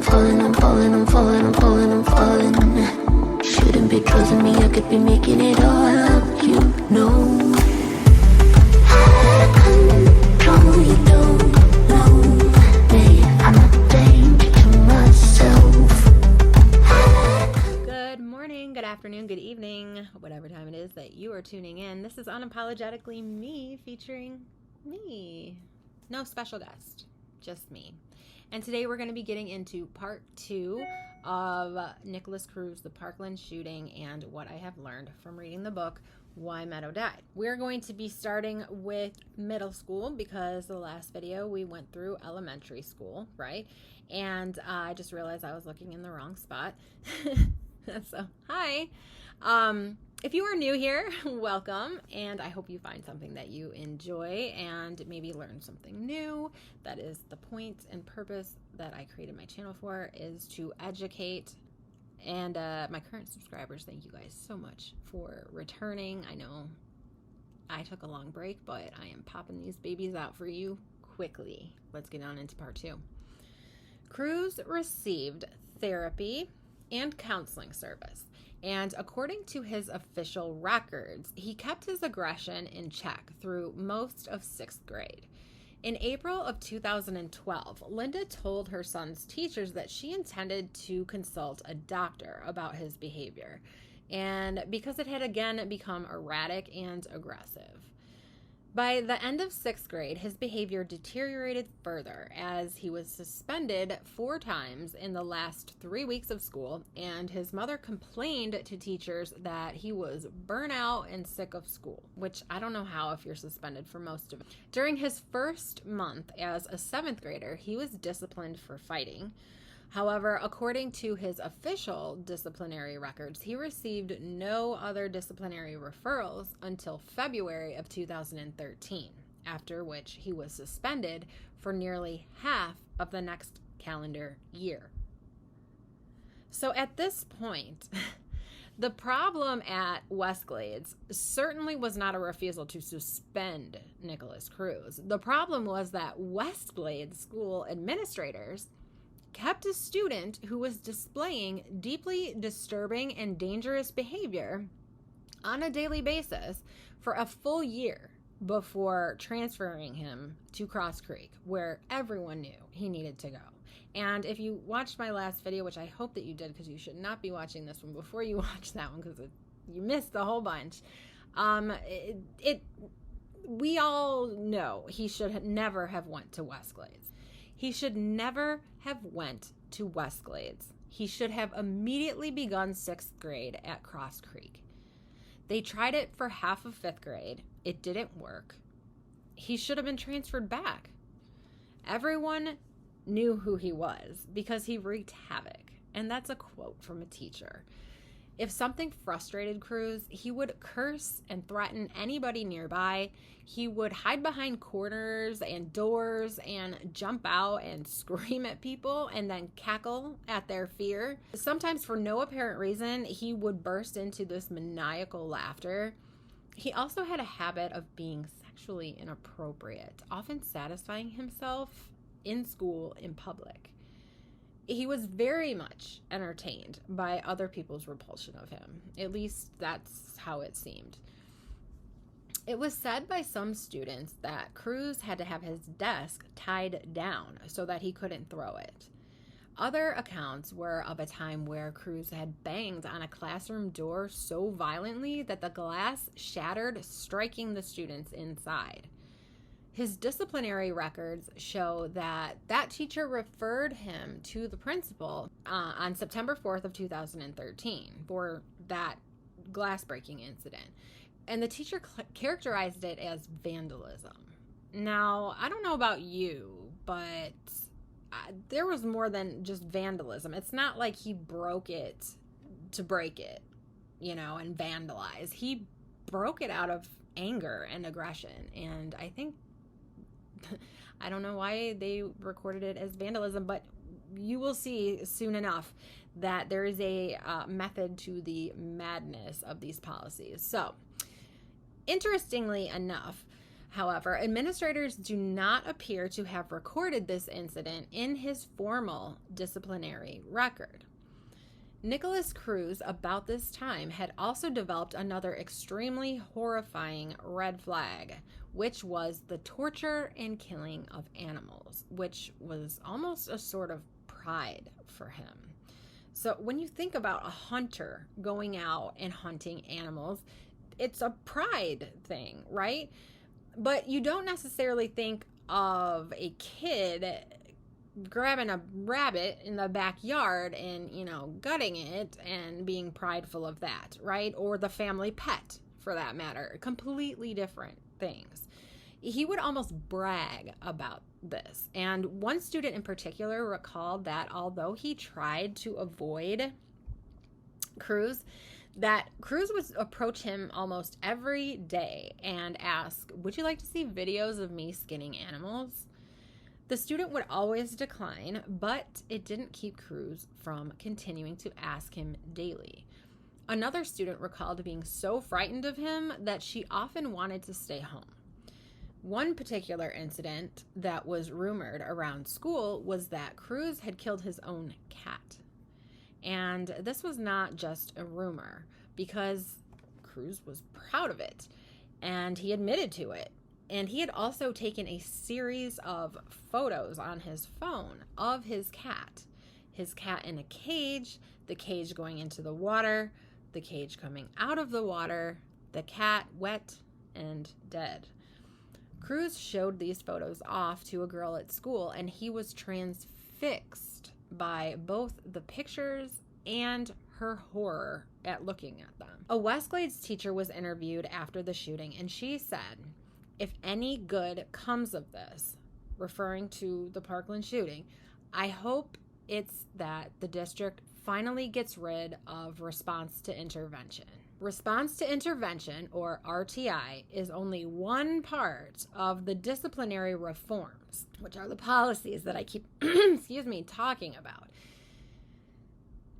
falling, I'm falling, I'm falling, I'm falling, I'm falling. Shouldn't be trusting me, I could be making it all up, you know. Out of control, you don't know me. I'm a danger to myself. Good morning, good afternoon, good evening, whatever time it is that you are tuning in. This is Unapologetically Me, featuring me. No special guest, just me. And today we're going to be getting into part 2 of Nikolas Cruz, the Parkland Shooting, and what I have learned from reading the book, Why Meadow Died. We're going to be starting with middle school because the last video we went through elementary school, right? And I just realized I was looking in the wrong spot. So, hi. If you are new here, welcome, and I hope you find something that you enjoy and maybe learn something new. That is the point and purpose that I created my channel for, is to educate. And my current subscribers, thank you guys so much for returning. I know I took a long break, but I am popping these babies out for you quickly. Let's get on into part 2. Cruz received therapy and counseling service, and according to his official records, he kept his aggression in check through most of 6th grade. In April of 2012, Linda told her son's teachers that she intended to consult a doctor about his behavior, and because it had again become erratic and aggressive. By the end of 6th grade, his behavior deteriorated further as he was suspended 4 times in the last 3 weeks of school, and his mother complained to teachers that he was burnout and sick of school, which I don't know how if you're suspended for most of it. During his first month as a 7th grader, he was disciplined for fighting. However, according to his official disciplinary records, he received no other disciplinary referrals until February of 2013, after which he was suspended for nearly half of the next calendar year. So at this point, the problem at Westglades certainly was not a refusal to suspend Nikolas Cruz. The problem was that Westglades school administrators kept a student who was displaying deeply disturbing and dangerous behavior on a daily basis for a full year before transferring him to Cross Creek, where everyone knew he needed to go. And if you watched my last video, which I hope that you did, because you should not be watching this one before you watch that one, because you missed the whole bunch. We all know he should never have went to Westglades. He should never have went to Westglades. He should have immediately begun 6th grade at Cross Creek. They tried it for half of 5th grade. It didn't work. He should have been transferred back. Everyone knew who he was because he wreaked havoc. And that's a quote from a teacher. If something frustrated Cruz, he would curse and threaten anybody nearby. He would hide behind corners and doors and jump out and scream at people and then cackle at their fear. Sometimes for no apparent reason, he would burst into this maniacal laughter. He also had a habit of being sexually inappropriate, often satisfying himself in school in public. He was very much entertained by other people's repulsion of him. At least that's how it seemed. It was said by some students that Cruz had to have his desk tied down so that he couldn't throw it. Other accounts were of a time where Cruz had banged on a classroom door so violently that the glass shattered, striking the students inside. His disciplinary records show that teacher referred him to the principal on September 4th of 2013 for that glass breaking incident. And the teacher characterized it as vandalism. Now, I don't know about you, but there was more than just vandalism. It's not like he broke it to break it, and vandalize. He broke it out of anger and aggression. And I think I don't know why they recorded it as vandalism, but you will see soon enough that there is a method to the madness of these policies. So, interestingly enough, However, administrators do not appear to have recorded this incident in his formal disciplinary record. Nikolas Cruz, about this time, had also developed another extremely horrifying red flag, which was the torture and killing of animals, which was almost a sort of pride for him. So when you think about a hunter going out and hunting animals, it's a pride thing, right? But you don't necessarily think of a kid grabbing a rabbit in the backyard and, gutting it and being prideful of that, right? Or the family pet, for that matter. Completely different things. He would almost brag about this. And one student in particular recalled that although he tried to avoid Cruz, that Cruz would approach him almost every day and ask, "Would you like to see videos of me skinning animals?" The student would always decline, but it didn't keep Cruz from continuing to ask him daily. Another student recalled being so frightened of him that she often wanted to stay home. One particular incident that was rumored around school was that Cruz had killed his own cat. And this was not just a rumor, because Cruz was proud of it, and he admitted to it. And he had also taken a series of photos on his phone of his cat in a cage, the cage going into the water, the cage coming out of the water, the cat wet and dead. Cruz showed these photos off to a girl at school, and he was transfixed by both the pictures and her horror at looking at them. A Westglades teacher was interviewed after the shooting, and she said, "If any good comes of this," referring to the Parkland shooting, "I hope it's that the district finally gets rid of response to intervention." Response to intervention, or RTI, is only one part of the disciplinary reforms, which are the policies that I keep talking about.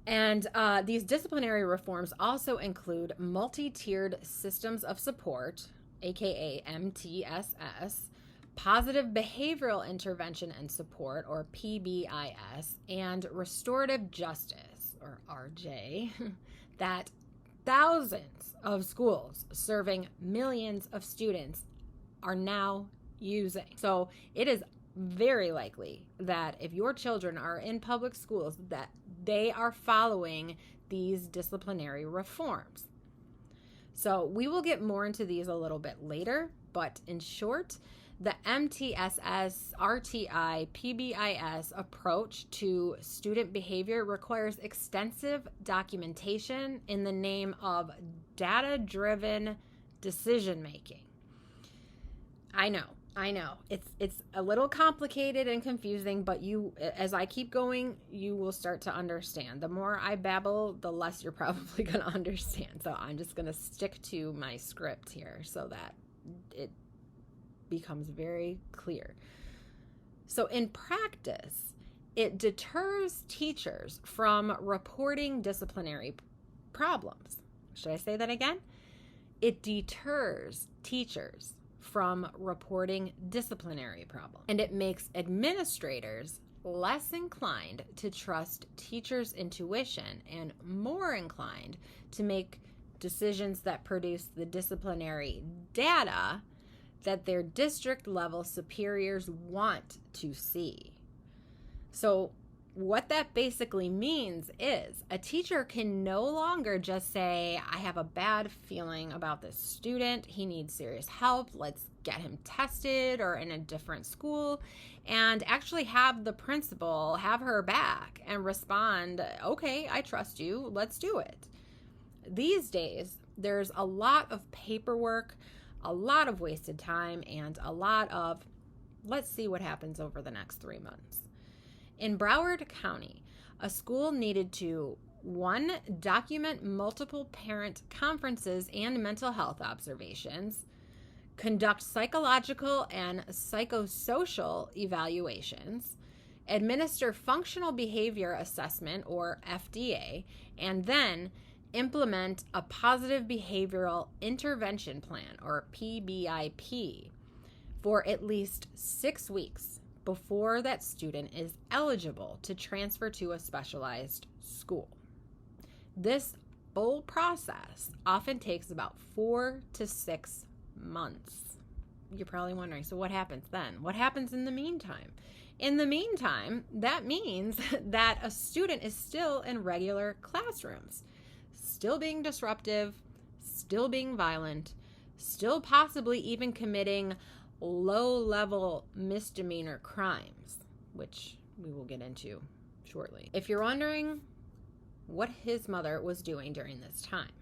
And these disciplinary reforms also include multi-tiered systems of support, aka MTSS, positive behavioral intervention and support, or PBIS, and restorative justice, or RJ, that thousands of schools serving millions of students are now using. So it is very likely that if your children are in public schools, that they are following these disciplinary reforms. So we will get more into these a little bit later, but in short, the MTSS, RTI, PBIS approach to student behavior requires extensive documentation in the name of data-driven decision-making. I know. It's a little complicated and confusing, but as I keep going, you will start to understand. The more I babble, the less you're probably going to understand. So I'm just going to stick to my script here so that it becomes very clear. So in practice, it deters teachers from reporting disciplinary problems. Should I say that again? It deters teachers from reporting disciplinary problems. And it makes administrators less inclined to trust teachers' intuition and more inclined to make decisions that produce the disciplinary data that their district level superiors want to see. So what that basically means is a teacher can no longer just say, "I have a bad feeling about this student. He needs serious help. Let's get him tested or in a different school," and actually have the principal have her back and respond, "Okay, I trust you. Let's do it." These days, there's a lot of paperwork, a lot of wasted time, and a lot of, "Let's see what happens over the next 3 months." In Broward County, a school needed to 1, document multiple parent conferences and mental health observations, conduct psychological and psychosocial evaluations, administer functional behavior assessment, or FDA, and then implement a positive behavioral intervention plan, or PBIP. for at least 6 weeks before that student is eligible to transfer to a specialized school. This full process often takes about 4 to 6 months. You're probably wondering, so what happens then? What happens in the meantime? In the meantime, that means that a student is still in regular classrooms, still being disruptive, still being violent, still possibly even committing low-level misdemeanor crimes, which we will get into shortly. If you're wondering what his mother was doing during this time,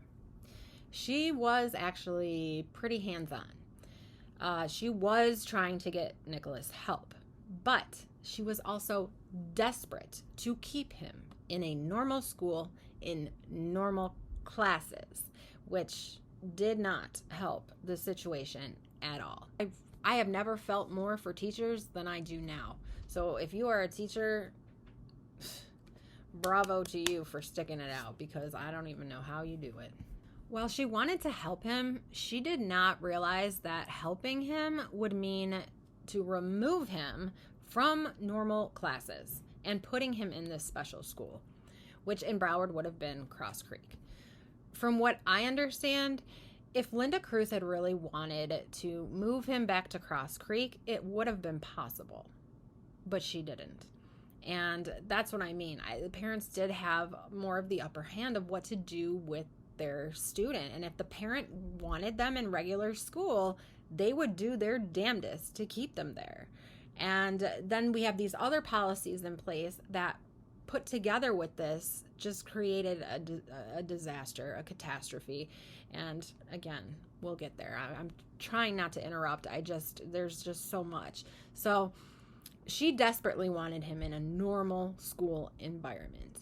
she was actually pretty hands-on. She was trying to get Nikolas help, but she was also desperate to keep him in a normal school in normal classes, which did not help the situation at all. I have never felt more for teachers than I do now. So if you are a teacher, bravo to you for sticking it out, because I don't even know how you do it. While she wanted to help him, she did not realize that helping him would mean to remove him from normal classes and putting him in this special school, which in Broward would have been Cross Creek. From what I understand, if Linda Cruz had really wanted to move him back to Cross Creek, it would have been possible, but she didn't. And that's what I mean. The parents did have more of the upper hand of what to do with their student. And if the parent wanted them in regular school, they would do their damnedest to keep them there. And then we have these other policies in place that put together with this just created a disaster, a catastrophe. And again, we'll get there. I'm trying not to interrupt. There's just so much. So she desperately wanted him in a normal school environment.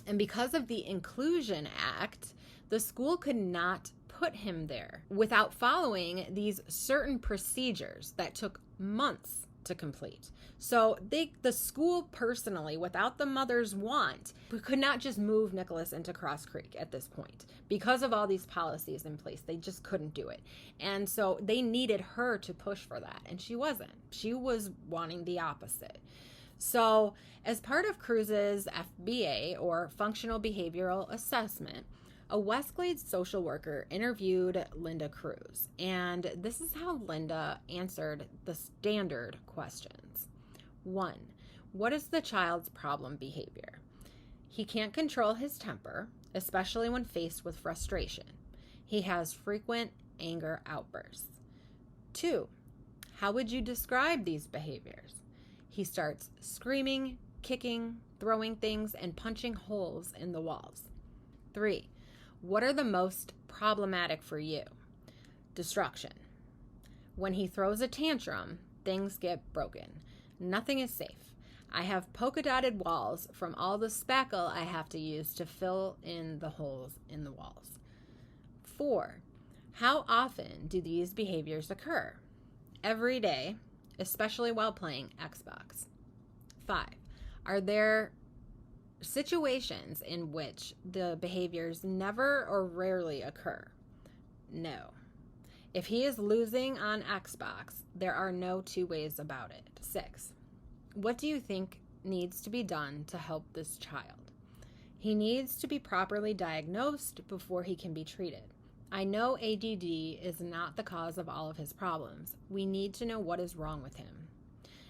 And because of the Inclusion Act, the school could not put him there without following these certain procedures that took months to complete. So the school personally, without the mother's want, could not just move Nikolas into Cross Creek at this point. Because of all these policies in place, they just couldn't do it. And so they needed her to push for that, and she wasn't. She was wanting the opposite. So as part of Cruz's FBA, or Functional Behavioral Assessment, a Westglade social worker interviewed Linda Cruz, and this is how Linda answered the standard questions. 1. What is the child's problem behavior? He can't control his temper, especially when faced with frustration. He has frequent anger outbursts. 2. How would you describe these behaviors? He starts screaming, kicking, throwing things, and punching holes in the walls. 3. What are the most problematic for you? Destruction. When he throws a tantrum, things get broken. Nothing is safe. I have polka-dotted walls from all the spackle I have to use to fill in the holes in the walls. 4. How often do these behaviors occur? Every day, especially while playing Xbox. 5. Are there situations in which the behaviors never or rarely occur? No. If he is losing on Xbox, there are no two ways about it. 6. What do you think needs to be done to help this child? He needs to be properly diagnosed before he can be treated. I know ADD is not the cause of all of his problems. We need to know what is wrong with him.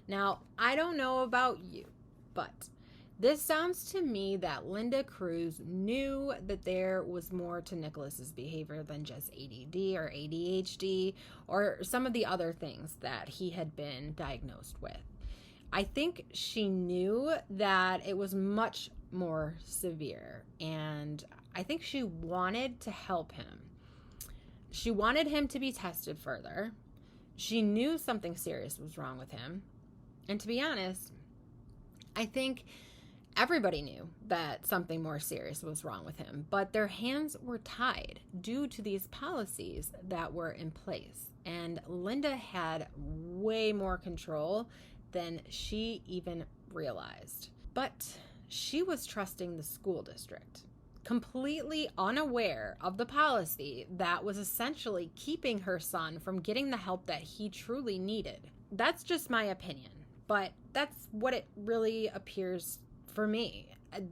Now, I don't know about you, but this sounds to me that Linda Cruz knew that there was more to Nikolas's behavior than just ADD or ADHD or some of the other things that he had been diagnosed with. I think she knew that it was much more severe, and I think she wanted to help him. She wanted him to be tested further. She knew something serious was wrong with him. And to be honest, I think everybody knew that something more serious was wrong with him, but their hands were tied due to these policies that were in place. And Linda had way more control than she even realized. But she was trusting the school district completely unaware of the policy that was essentially keeping her son from getting the help that he truly needed. That's just my opinion, but that's what it really appears for me.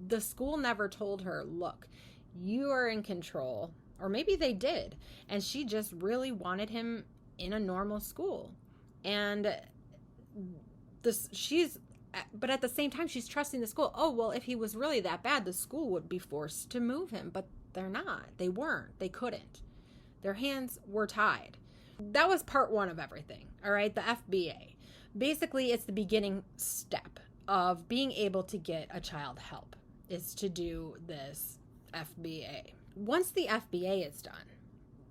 The school never told her, look, you are in control, or maybe they did, and she just really wanted him in a normal school. And but at the same time, she's trusting the school. Oh, well, if he was really that bad, the school would be forced to move him. But they're not. They weren't. They couldn't. Their hands were tied. That was part one of everything, all right? The FBA. Basically, it's the beginning step of being able to get a child help, is to do this FBA. Once the FBA is done,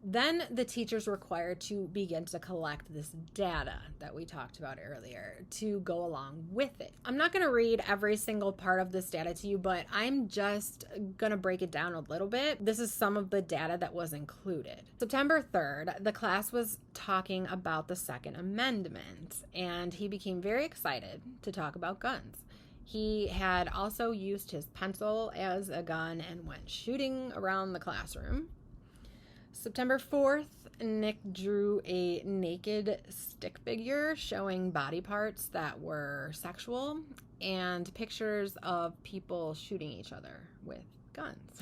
then the teacher's required to begin to collect this data that we talked about earlier to go along with it. I'm not going to read every single part of this data to you, but I'm just going to break it down a little bit. This is some of the data that was included. September 3rd, the class was talking about the Second Amendment, and he became very excited to talk about guns. He had also used his pencil as a gun and went shooting around the classroom. September 4th, Nick drew a naked stick figure showing body parts that were sexual and pictures of people shooting each other with guns.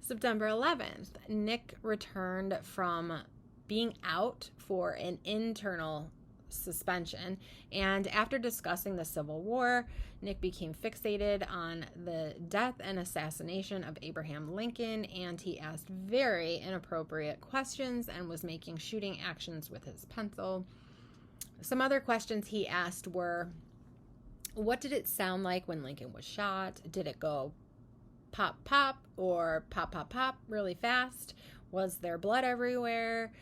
September 11th, Nick returned from being out for an internal suspension, and after discussing the Civil War, Nick became fixated on the death and assassination of Abraham Lincoln, and he asked very inappropriate questions and was making shooting actions with his pencil. Some other questions he asked were, what did it sound like when Lincoln was shot? Did it go pop, pop, or pop, pop, pop really fast? Was there blood everywhere?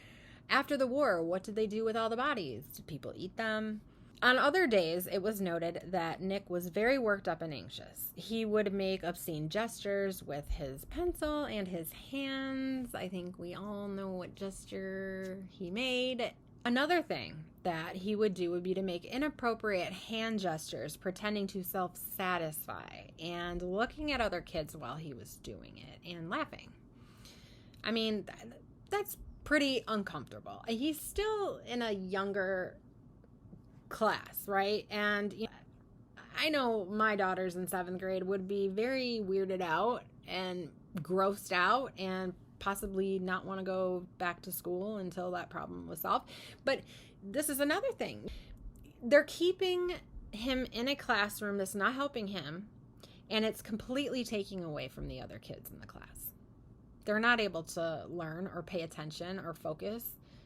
After the war, what did they do with all the bodies? Did people eat them? On other days, it was noted that Nick was very worked up and anxious. He would make obscene gestures with his pencil and his hands. I think we all know what gesture he made. Another thing that he would do would be to make inappropriate hand gestures, pretending to self-satisfy and looking at other kids while he was doing it and laughing. I mean, that's pretty uncomfortable. He's still in a younger class, right? And you know, I know my daughters in 7th grade would be very weirded out and grossed out and possibly not want to go back to school until that problem was solved. But this is another thing. They're keeping him in a classroom that's not helping him, and it's completely taking away from the other kids in the class. They're not able to learn or pay attention or focus.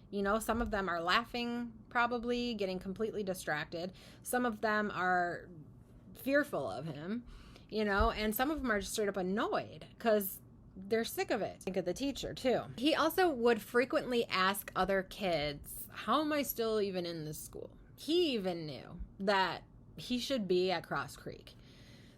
You know, some of them are laughing, probably getting completely distracted. Some of them are fearful of him, you know, and some of them are just straight up annoyed because they're sick of it. Think of the teacher too. He also would frequently ask other kids, how am I still even in this school? He even knew that he should be at Cross Creek.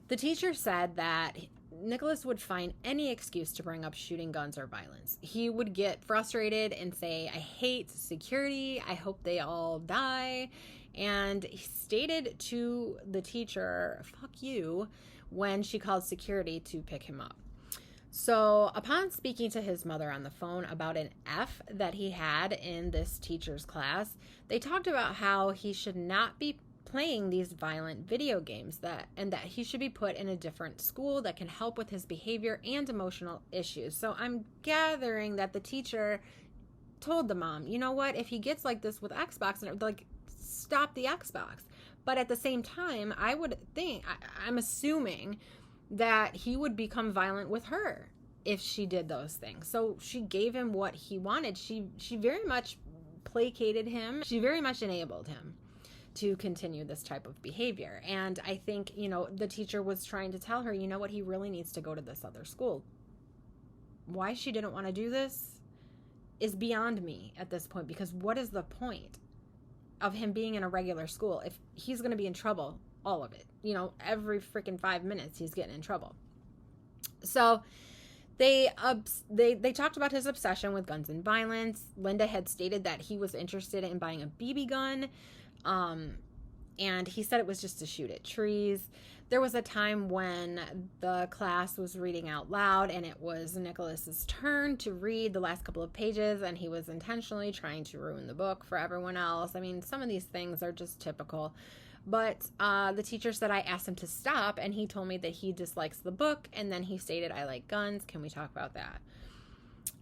The teacher said that Nikolas would find any excuse to bring up shooting guns or violence. He would get frustrated and say, I hate security. I hope they all die. And he stated to the teacher, fuck you, when she called security to pick him up. So upon speaking to his mother on the phone about an F that he had in this teacher's class, they talked about how he should not be playing these violent video games and that he should be put in a different school that can help with his behavior and emotional issues. So I'm gathering that the teacher told the mom, you know what, if he gets like this with Xbox, and like, stop the Xbox. But at the same time, I would think, I'm assuming that he would become violent with her if she did those things. So she gave him what he wanted. She very much placated him. She very much enabled him to continue this type of behavior. And I think, you know, the teacher was trying to tell her, you know what, he really needs to go to this other school. Why she didn't want to do this is beyond me at this point, because what is the point of him being in a regular school if he's going to be in trouble all of it? You know, every freaking 5 minutes he's getting in trouble. So they talked about his obsession with guns and violence. Linda had stated that he was interested in buying a BB gun. And he said it was just to shoot at trees. There was a time when the class was reading out loud and it was Nikolas's turn to read the last couple of pages, and he was intentionally trying to ruin the book for everyone else. I mean, some of these things are just typical. But the teacher said I asked him to stop, and he told me that he dislikes the book, and then he stated, I like guns. Can we talk about that?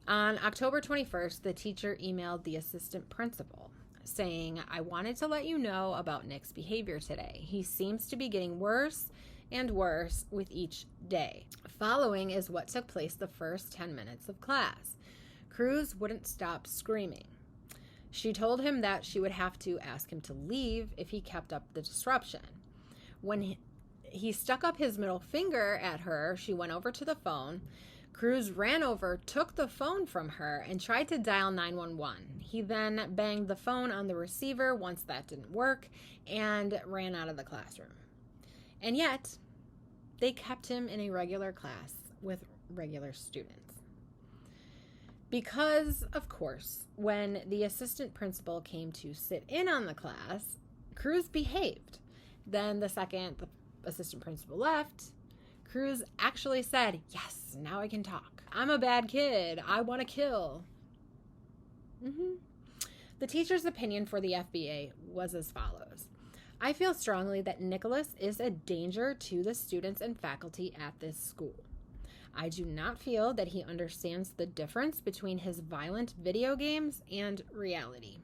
On October 21st, the teacher emailed the assistant principal saying, I wanted to let you know about Nick's behavior today. He seems to be getting worse and worse with each day. Following is what took place the first 10 minutes of class. Cruz wouldn't stop screaming. She told him that she would have to ask him to leave if he kept up the disruption. When he stuck up his middle finger at her, she went over to the phone. Cruz ran over, took the phone from her, and tried to dial 911. He then banged the phone on the receiver once that didn't work and ran out of the classroom. And yet, they kept him in a regular class with regular students. Because, of course, when the assistant principal came to sit in on the class, Cruz behaved. Then the second the assistant principal left, Cruz actually said, yes, now I can talk. I'm a bad kid. I want to kill. The teacher's opinion for the FBA was as follows. I feel strongly that Nikolas is a danger to the students and faculty at this school. I do not feel that he understands the difference between his violent video games and reality.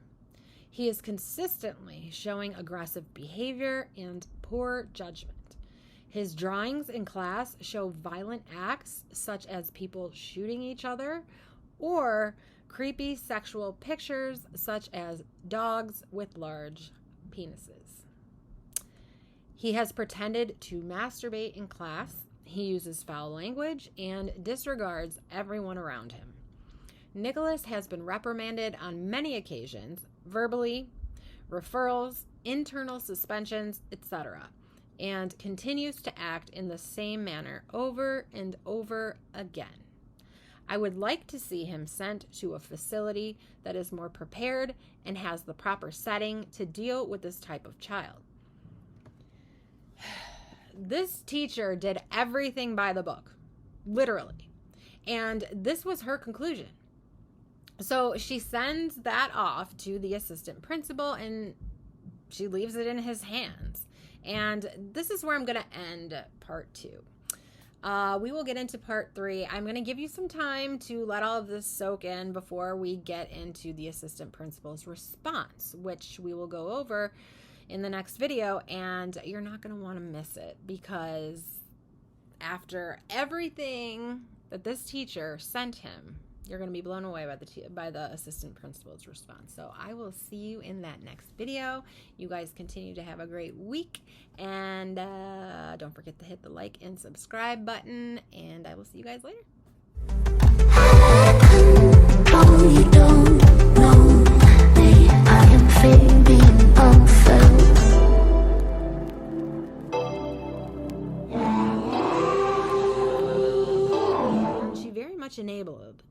He is consistently showing aggressive behavior and poor judgment. His drawings in class show violent acts such as people shooting each other or creepy sexual pictures such as dogs with large penises. He has pretended to masturbate in class. He uses foul language and disregards everyone around him. Nikolas has been reprimanded on many occasions, verbally, referrals, internal suspensions, etc., and continues to act in the same manner over and over again. I would like to see him sent to a facility that is more prepared and has the proper setting to deal with this type of child. This teacher did everything by the book, literally. And this was her conclusion. So she sends that off to the assistant principal and she leaves it in his hands. And this is where I'm going to end part 2. We will get into part 3. I'm going to give you some time to let all of this soak in before we get into the assistant principal's response, which we will go over in the next video, and you're not going to want to miss it because after everything that this teacher sent him, you're going to be blown away by the assistant principal's response. So I will see you in that next video. You guys continue to have a great week, and don't forget to hit the like and subscribe button, and I will see you guys later. Oh, you don't know me. I am fading unfelt. She very much enabled